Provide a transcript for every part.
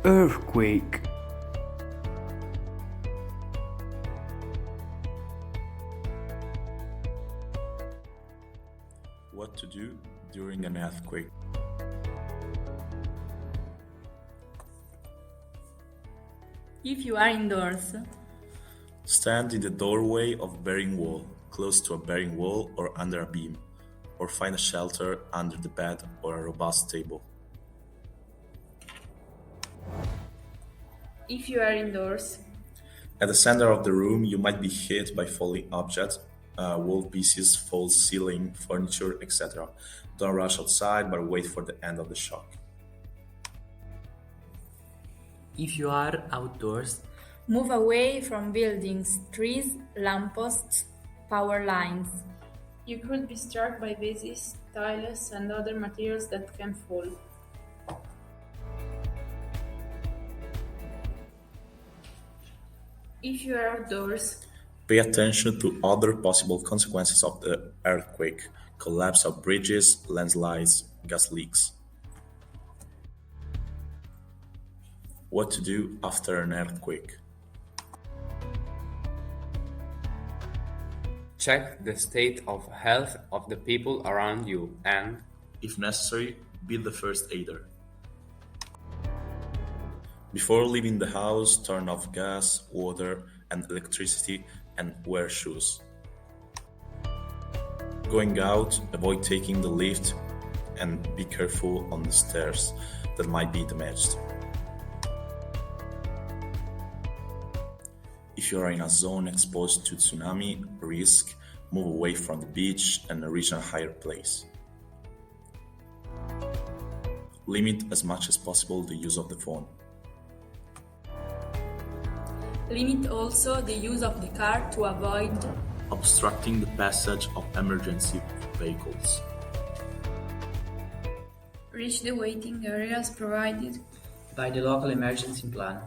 Earthquake. What to do during an earthquake. If you are indoors, Stand in the doorway of bearing wall, close to a bearing wall or under a beam, or find a shelter under the bed or a robust table. If you are indoors, At the center of the room, you might be hit by falling objects, wall pieces, false ceiling, furniture, etc. Don't rush outside, but wait for the end of the shock. If you are outdoors, move away from buildings, trees, lampposts, power lines. you could be struck by vases, tiles, and other materials that can fall. If you are outdoors, Pay attention to other possible consequences of the earthquake: collapse of bridges, landslides, gas leaks. What to do after an earthquake. Check the state of health of the people around you and, If necessary, be the first aider. Before leaving the house, turn off gas, water, and electricity and wear shoes. Going out, avoid taking the lift and be careful on the stairs that might be damaged. If you are in a zone exposed to tsunami risk, move away from the beach and reach a higher place. Limit as much as possible the use of the phone. Limit also the use of the car to avoid Obstructing the passage of emergency vehicles. reach the waiting areas provided. by the local emergency plan.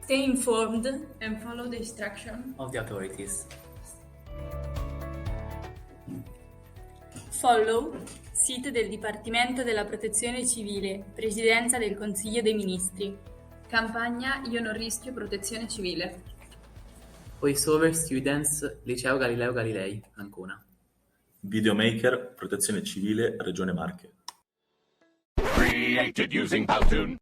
stay informed And follow the instruction. Of the authorities. Follow sito del Dipartimento della Protezione Civile, Presidenza del Consiglio dei Ministri. Campagna Io non rischio protezione civile. Voiceover Students, Liceo Galileo Galilei, Ancona. Videomaker, Protezione Civile, Regione Marche. Created using Powtoon.